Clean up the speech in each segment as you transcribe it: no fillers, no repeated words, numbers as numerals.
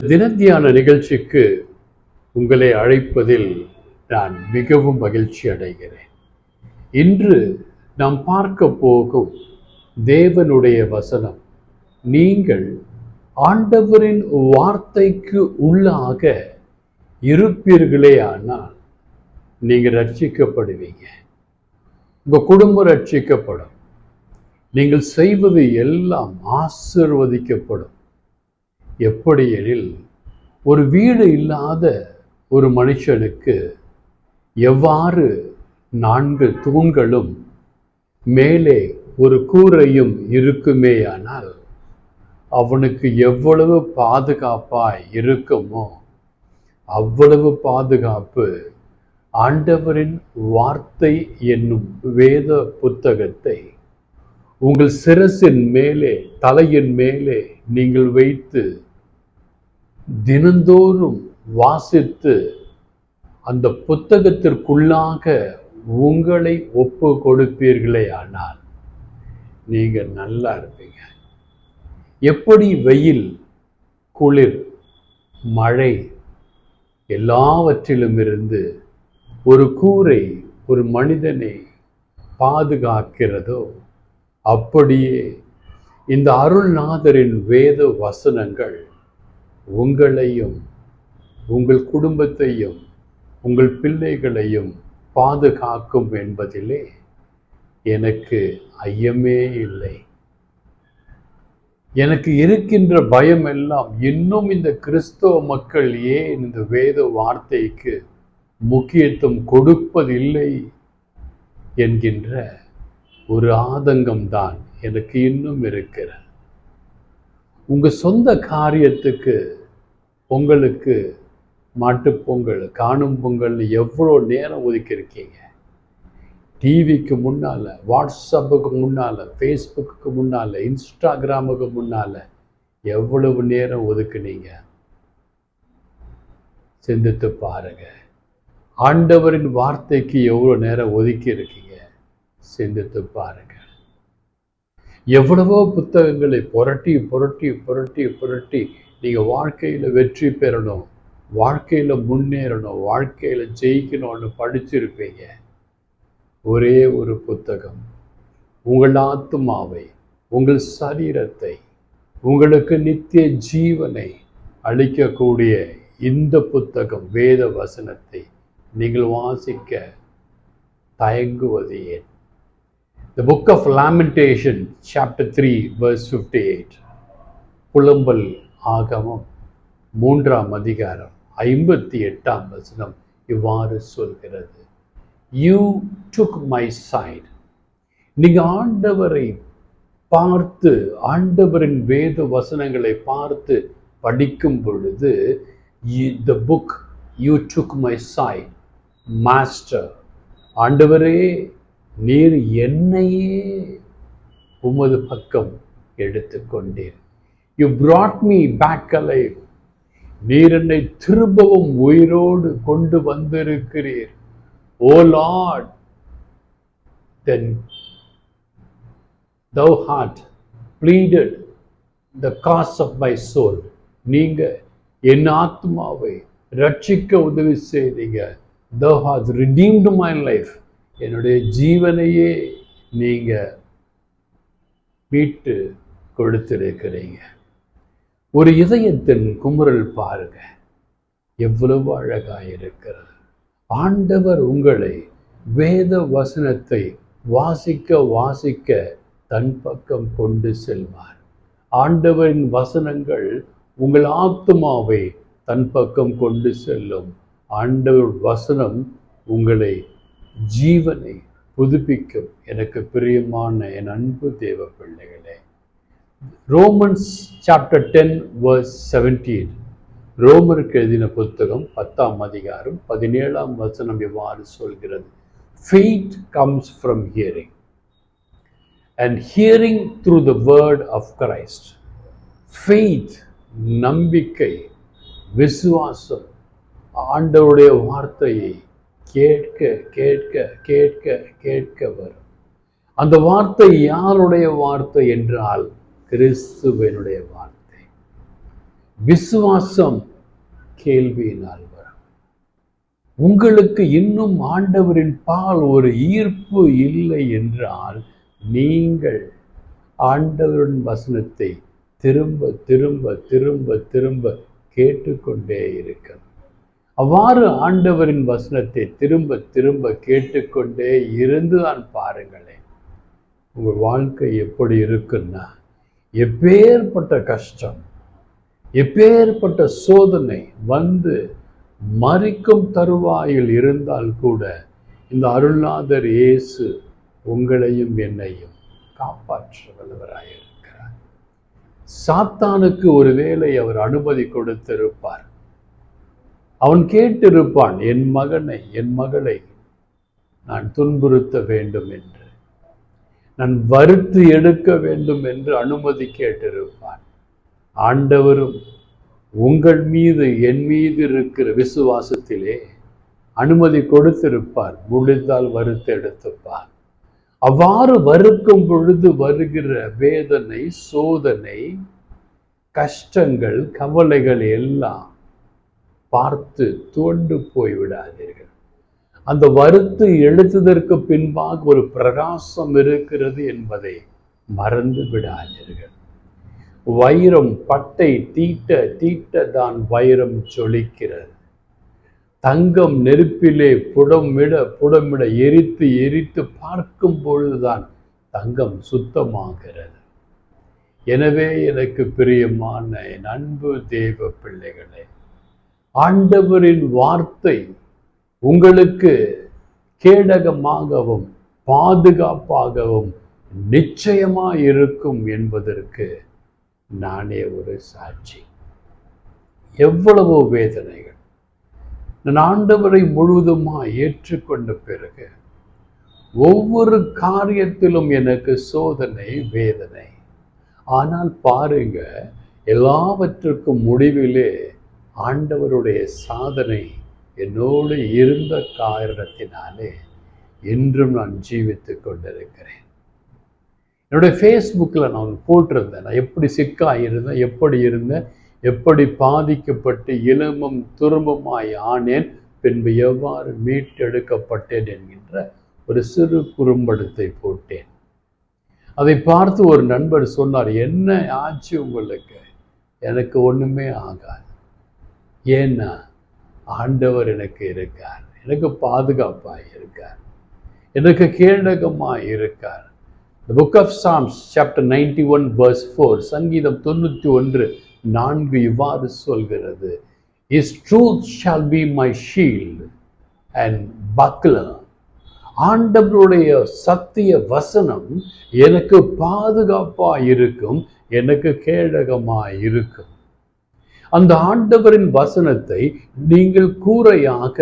தினத்தியான நிகழ்ச்சிக்கு உங்களை அழைப்பதில் நான் மிகவும் மகிழ்ச்சி அடைகிறேன். இன்று நாம் பார்க்க போகும் தேவனுடைய வசனம், நீங்கள் ஆண்டவரின் வார்த்தைக்கு உள்ளாக இருப்பீர்களே ஆனால் நீங்கள் ரட்சிக்கப்படுவீங்க. உங்கள் குடும்பம் ரட்சிக்கப்படும். நீங்கள் செய்வது எல்லாம் ஆசீர்வதிக்கப்படும். எப்படி எனில், ஒரு வீடு இல்லாத ஒரு மனுஷனுக்கு எவ்வாறு 4 தூண்களும் மேலே ஒரு கூரையும் இருக்குமேயானால் அவனுக்கு எவ்வளவு பாதுகாப்பாய் இருக்குமோ அவ்வளவு பாதுகாப்பு ஆண்டவரின் வார்த்தை என்னும் வேத புத்தகத்தை உங்கள் சிரசின் மேலே, தலையின் மேலே நீங்கள் வைத்து தினந்தோறும் வாசித்து அந்த புத்தகத்திற்குள்ளாக உங்களை ஒப்பு கொடுப்பீர்களே ஆனால் நீங்கள் நல்லா இருப்பீங்க. எப்படி வெயில், குளிர், மழை எல்லாவற்றிலும் இருந்து ஒரு கூரை ஒரு மனிதனை பாதுகாக்கிறதோ, அப்படியே இந்த அருள்நாதரின் வேத வசனங்கள் உங்களையும் உங்கள் குடும்பத்தையும் உங்கள் பிள்ளைகளையும் பாதுகாக்கும் என்பதிலே எனக்கு ஐயமே இல்லை. எனக்கு இருக்கின்ற பயம் எல்லாம், இன்னும் இந்த கிறிஸ்தவ மக்கள் ஏன் இந்த வேத வார்த்தைக்கு முக்கியத்துவம் கொடுப்பதில்லை என்கின்ற ஒரு ஆதங்கம்தான் எனக்கு இன்னும் இருக்கிறது. உங்கள் சொந்த காரியத்துக்கு, பொங்கலுக்கு, மாட்டுப்பொங்கல், காணும் பொங்கல் எவ்வளோ நேரம் ஒதுக்கியிருக்கீங்க? டிவிக்கு முன்னால், வாட்ஸ்அப்புக்கு முன்னால், ஃபேஸ்புக்கு முன்னால், இன்ஸ்டாகிராமுக்கு முன்னால் எவ்வளவு நேரம் ஒதுக்குனீங்க? சிந்தித்து பாருங்க. ஆண்டவரின் வார்த்தைக்கு எவ்வளோ நேரம் ஒதுக்கி இருக்கீங்க? சிந்தித்து பாருங்க. எவ்வளவோ புத்தகங்களை புரட்டி புரட்டி புரட்டி புரட்டி நீங்கள் வாழ்க்கையில் வெற்றி பெறணும், வாழ்க்கையில் முன்னேறணும், வாழ்க்கையில் ஜெயிக்கணும்னு படிச்சிருப்பீங்க. ஒரே ஒரு புத்தகம் உங்கள் ஆத்துமாவை, உங்கள் சரீரத்தை, உங்களுக்கு நித்திய ஜீவனை அளிக்கக்கூடிய இந்த புத்தகம், வேத வசனத்தை நீங்கள் வாசிக்க தயங்குவது ஏன்? The book of Lamentation, chapter 3, verse 58. புலம்பல் ஆகமம் 3ஆம் அதிகாரம் 58ஆம் வசனம் இவ்வாறு சொல்கிறது. You took my side. நீங்க ஆண்டவரை பார்த்து, ஆண்டவரின் வேத வசனங்களை பார்த்து படிக்கும் பொழுது, the book, you took my side, master. ஆண்டவரே, நீர் என்னையே உமது பக்கம் எடுத்துக்கொண்டீர். You brought me back alive. நீர் என்னை திரும்பவும் உயிரோடு கொண்டு வந்திருக்கிறீர். O Lord, then thou art pleaded the cause of my soul. நீங்க என் ஆத்மாவை ரட்சிக்க உதவி செய்தீங்க. Thou hast redeemed my life. என்னுடைய ஜீவனையே நீங்க மீட்டு கொடுத்திருக்கிறீங்க. ஒரு இதயத்தின் குமுறல் பாருங்க, எவ்வளவு அழகாயிருக்கிறது. ஆண்டவர் உங்களை வேத வசனத்தை வாசிக்க வாசிக்க தன் பக்கம் கொண்டு செல்வார். ஆண்டவரின் வசனங்கள் உங்கள் ஆத்துமாவை தன் பக்கம் கொண்டு செல்லும். ஆண்டவர் வசனம் உங்களை ஜீவனை புதுப்பிக்கும். எனக்கு பிரியமான என் அன்பு தேவ பிள்ளைகளே, ரோமன்ஸ் சாப்டர் 10 verse 17, ரோமருக்கு எழுதின புத்தகம் 10ஆம் அதிகாரம் 17ஆம் வசனம் இவ்வாறு சொல்கிறது. Faith comes from hearing, and hearing through the word of Christ. Faith, நம்பிக்கை, விசுவாசம், ஆண்டவருடைய வார்த்தையை கேட்க கேட்க கேட்க கேட்க வரும். அந்த வார்த்தை யாருடைய வார்த்தை என்றால் கிறிஸ்துவனுடைய வார்த்தை. விசுவாசம் கேள்வியினால் வரும். உங்களுக்கு இன்னும் ஆண்டவரின் பால் ஒரு ஈர்ப்பு இல்லை என்றால் நீங்கள் ஆண்டவரின் வசனத்தை திரும்ப திரும்ப திரும்ப திரும்ப கேட்டுக்கொண்டே இருக்கணும். அவ்வாறு ஆண்டவரின் வசனத்தை திரும்ப திரும்ப கேட்டுக்கொண்டே இருந்துதான் பாருங்களேன், உங்கள் வாழ்க்கை எப்படி இருக்குன்னா, எப்பேற்பட்ட கஷ்டம், எப்பேற்பட்ட சோதனை வந்து மரிக்கும் தருவாயில் இருந்தால் கூட இந்த அருள்நாதர் இயேசு உங்களையும் என்னையும் காப்பாற்ற வல்லவராயிருக்கிறார். சாத்தானுக்கு ஒருவேளை அவர் அனுமதி கொடுத்திருப்பார். அவன் கேட்டிருப்பான், என் மகனை என் மகளை நான் துன்புறுத்த வேண்டும் என்று, நான் வறுத்து எடுக்க வேண்டும் என்று அனுமதி கேட்டிருப்பான். ஆண்டவரும் உங்கள் மீது என் மீது இருக்கிற விசுவாசத்திலே அனுமதி கொடுத்திருப்பார். முடிந்தால் வறுத்து எடுத்துப்பார். அவ்வாறு வறுக்கும் பொழுது வருகிற வேதனை, சோதனை, கஷ்டங்கள், கவலைகள் எல்லாம் பார்த்து துவண்டு போய்விடாதீர்கள். அந்த வறுத்து எழுத்ததற்கு பின்பாக ஒரு பிரகாசம் இருக்கிறது என்பதை மறந்து விடாதீர்கள். வைரம் பட்டை தீட்ட தீட்ட தான் வைரம் ஜொலிக்கிறது. தங்கம் நெருப்பிலே புடமிட எரித்து எரித்து பார்க்கும் பொழுதுதான் தங்கம் சுத்தமாகிறது. எனவே எனக்கு பிரியமான என் அன்பு தேவ பிள்ளைகளே, ஆண்டவரின் வார்த்தை உங்களுக்கு கேடகமாகவும் பாதுகாப்பாகவும் நிச்சயமாக இருக்கும் என்பதற்கு நானே ஒரு சாட்சி. எவ்வளவோ வேதனைகள் நான் ஆண்டவரை முழுவதுமாய் ஏற்றுக்கொண்ட பிறகு ஒவ்வொரு காரியத்திலும் எனக்கு சோதனை, வேதனை. ஆனால் பாருங்க, எல்லாவற்றுக்கும் முடிவிலே ஆண்டவருடைய சாதனை என்னோடு இருந்த காரணத்தினாலே இன்றும் நான் ஜீவித்து கொண்டிருக்கிறேன். என்னுடைய ஃபேஸ்புக்கில் நான் போட்டிருந்தேன், நான் எப்படி சிக்காயிருந்தேன், எப்படி இருந்தேன், எப்படி பாதிக்கப்பட்டு இளமும் துரும்பமாய் ஆனேன், பின்பு எவ்வாறு மீட்டெடுக்கப்பட்டேன் என்கின்ற ஒரு சிறு குறும்படத்தை போட்டேன். அதை பார்த்து ஒரு நண்பர் சொன்னார், என்ன ஆச்சு உங்களுக்கு? எனக்கு ஒன்றுமே ஆகாது. ஏன்னா ஆண்டவர் எனக்கு இருக்கார், எனக்கு பாதுகாப்பாக இருக்கார், எனக்கு கேடகமாக இருக்கார். The book of Psalms chapter 91 verse 4, சங்கீதம் 91:4 இவ்வாறு சொல்கிறது, His truth shall be my shield and buckler. ஆண்டவருடைய சத்திய வசனம் எனக்கு பாதுகாப்பாக இருக்கும், எனக்கு கேடகமாக இருக்கும். அந்த ஆண்டவரின் வசனத்தை நீங்கள் கூரையாக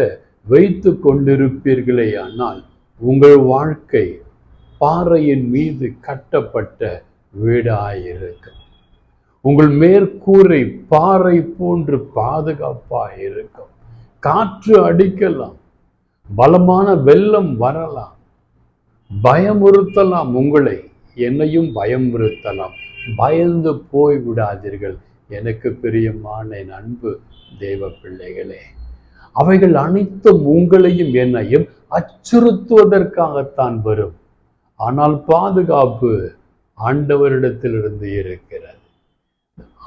வைத்து கொண்டிருப்பீர்களே ஆனால் உங்கள் வாழ்க்கை பாறையின் மீது கட்டப்பட்ட வீடாயிருக்கும். உங்கள் மேற்கூரை பாறை போன்று பாதுகாப்பாக இருக்கும். காற்று அடிக்கலாம், பலமான வெள்ளம் வரலாம், பயமுறுத்தலாம், உங்களை என்னையும் பயமுறுத்தலாம். பயந்து போய் விடாதீர்கள் எனக்கு பிரியமான என் அன்பு தேவ பிள்ளைகளே. அவைகள் அனைத்தும் உங்களையும் என்னையும் அச்சுறுத்துவதற்காகத்தான் வரும். ஆனால் பாதுகாப்பு ஆண்டவரிடத்திலிருந்து இருக்கிறது.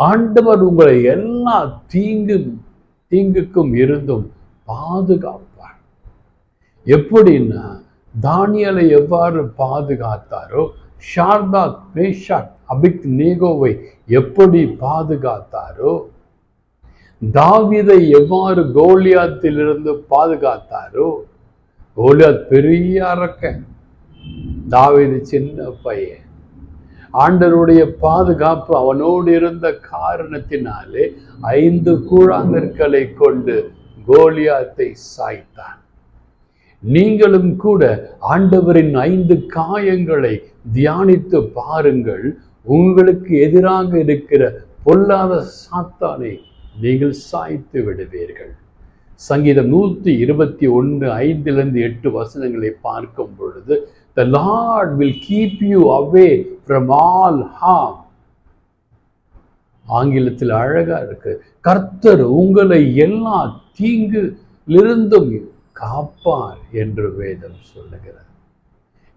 ஆண்டவர் உங்களை எல்லா தீங்குக்கும் இருந்தும் பாதுகாப்பார். எப்படின்னா, தானியேலை எவ்வாறு பாதுகாத்தாரோ, ஷார்தாக், மேஷாக், அபேத்நேகோவை எப்படி பாதுகாத்தாரோ, தாவீதை எவ்வாறு கோலியாத்திலிருந்து பாதுகாத்தாரோ, கோலியாத் பெரிய அரக்கன், தாவீது சின்ன பையன். ஆண்டவருடைய பாதுகாப்பு அவனோடு இருந்த காரணத்தினாலே 5 கூழாங்கற்களை கொண்டு கோலியாத்தை சாய்த்தான். நீங்களும் கூட ஆண்டவரின் 5 காயங்களை தியானித்து பாருங்கள். உங்களுக்கு எதிராக இருக்கிற பொல்லாத சாத்தானை நீங்கள் சாய்த்து விடுவீர்கள். சங்கீதம் 121:5-8 வசனங்களை பார்க்கும் பொழுது, The Lord will keep you away from all harm. ஆங்கிலத்தில் அழகா இருக்கு, கர்த்தர் உங்களை எல்லா தீங்கிலிருந்தும் காப்பார் என்று வேதம் சொல்லுகிறது.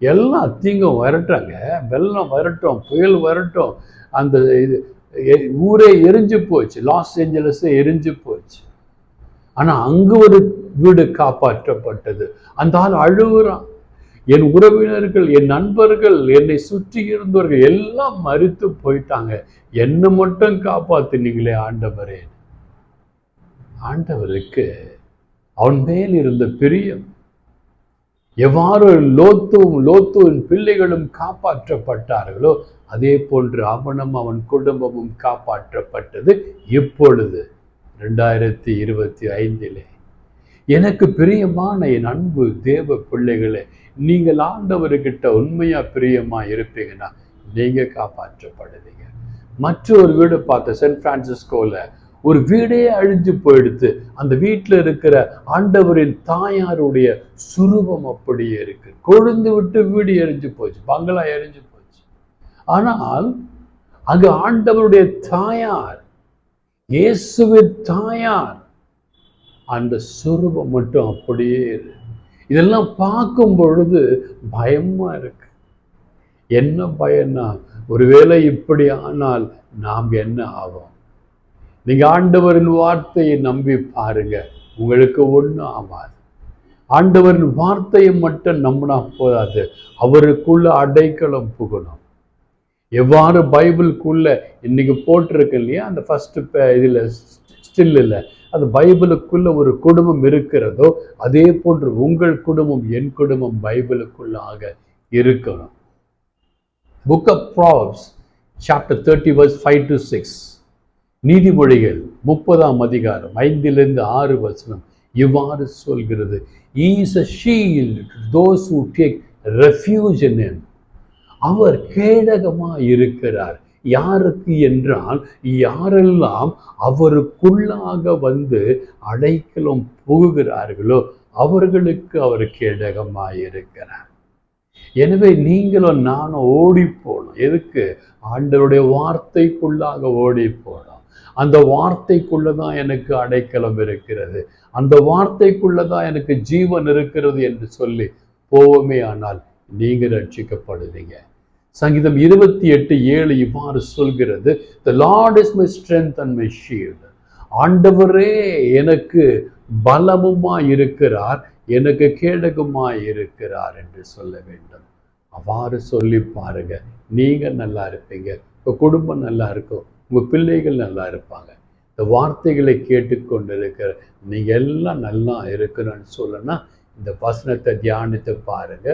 எல்லா தீங்கும் வரட்டாங்க, வெள்ளம் வரட்டும், புயல் வரட்டும், அந்த இது ஊரே எரிஞ்சு போச்சு, லாஸ் ஏஞ்சலஸே எரிஞ்சு போச்சு. ஆனா அங்கு ஒரு வீடு காப்பாற்றப்பட்டது. அந்த ஆள் அழுகுறான், என் உறவினர்கள், என் நண்பர்கள், என்னை சுற்றி இருந்தவர்கள் எல்லாம் மரித்து போயிட்டாங்க, என்னை மட்டும் காப்பாத்தினீங்களே ஆண்டவரே. ஆண்டவருக்கு அவன் மேல் இருந்த பிரியம். எவ்வாறு லோத்துவின் பிள்ளைகளும் காப்பாற்றப்பட்டார்களோ அதே போன்று அவனும் அவன் குடும்பமும் காப்பாற்றப்பட்டது. இப்பொழுது 2025 எனக்கு பிரியமான என் அன்பு தேவ பிள்ளைகளே, நீங்கள் ஆண்டவர்கிட்ட உண்மையா பிரியமா இருப்பீங்கன்னா நீங்க காப்பாற்றப்படுவீங்க. மற்றொரு வீடு பார்த்த சென்ட் பிரான்சிஸ்கோல ஒரு வீடே அழிஞ்சு போயிடுத்து. அந்த வீட்டில் இருக்கிற ஆண்டவரின் தாயாருடைய சுரூபம் அப்படியே இருக்கு. கொழுந்து விட்டு வீடு எரிஞ்சு போச்சு, பங்களா எரிஞ்சு போச்சு. ஆனால் அங்கு ஆண்டவருடைய தாயார், இயேசுவின் தாயார், அந்த சுரூபம் மட்டும் அப்படியே இருக்கு. இதெல்லாம் பார்க்கும் பொழுது பயமா இருக்கு. என்ன பயம்னா, ஒருவேளை இப்படி ஆனால் நாம் என்ன ஆவோம்? நீங்க ஆண்டவரின் வார்த்தையை நம்பி பாருங்க, உங்களுக்கு ஒன்றும் ஆகாது. ஆண்டவரின் வார்த்தையை மட்டும் நம்பினா போதாது, அவருக்குள்ள அடைக்கலம் புகணும். எவ்வாறு பைபிளுக்குள்ள இன்னைக்கு போட்டிருக்கு இல்லையா, அந்த ஃபர்ஸ்ட் இதுல ஸ்டில் இல்லை, அது பைபிளுக்குள்ள ஒரு குடும்பம் இருக்கிறதோ அதே போன்று உங்கள் குடும்பம், என் குடும்பம் பைபிளுக்குள்ளாக இருக்கணும். Book of Proverbs chapter 30 verse 5 to 6, நீதிமொழிகள் 30ஆம் அதிகாரம் 5-6 இவ்வாறு சொல்கிறது. He is a shield to those who take refuge in him. அவர் கேடகமாய் இருக்கிறார். யாருக்கு என்றால், யாரெல்லாம் அவருக்குள்ளாக வந்து அடைக்கலம் புகுகிறார்களோ அவர்களுக்கு அவர் கேடகமாய் இருக்கிறார். எனவே நீங்களும் நானும் ஓடி போகணும். எதுக்கு? ஆண்டவருடைய வார்த்தைக்குள்ளாக ஓடி போகணும். அந்த வார்த்தைக்குள்ளதான் எனக்கு அடைக்கலம் இருக்கிறது, அந்த வார்த்தைக்குள்ளதான் எனக்கு ஜீவன் இருக்கிறது என்று சொல்லி போவோமே ஆனால் நீங்க ரட்சிக்கப்படுவீங்க. சங்கீதம் 28:7 இவ்வாறு சொல்கிறது. The Lord is my strength and my shield. ஆண்டவரே எனக்கு பலமுமாய் இருக்கிறார், எனக்கு கேடகமாய் இருக்கிறார் என்று சொல்ல வேண்டும். அவ்வாறு சொல்லி பாருங்க, நீங்க நல்லா இருப்பீங்க, உங்க குடும்பம் நல்லா இருக்கும், உங்க பிள்ளைகள் நல்லா இருப்பாங்க. இந்த வார்த்தைகளை கேட்டுக்கொண்டு இருக்கிற நீங்க எல்லாம் நல்லா இருக்கணும்னு சொல்லனா இந்த வசனத்தை தியானித்து பாருங்க,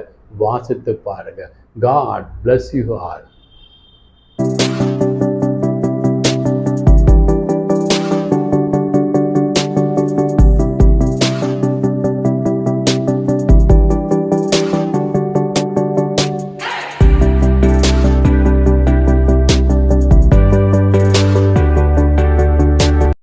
வாசித்து பாருங்க. God bless you all.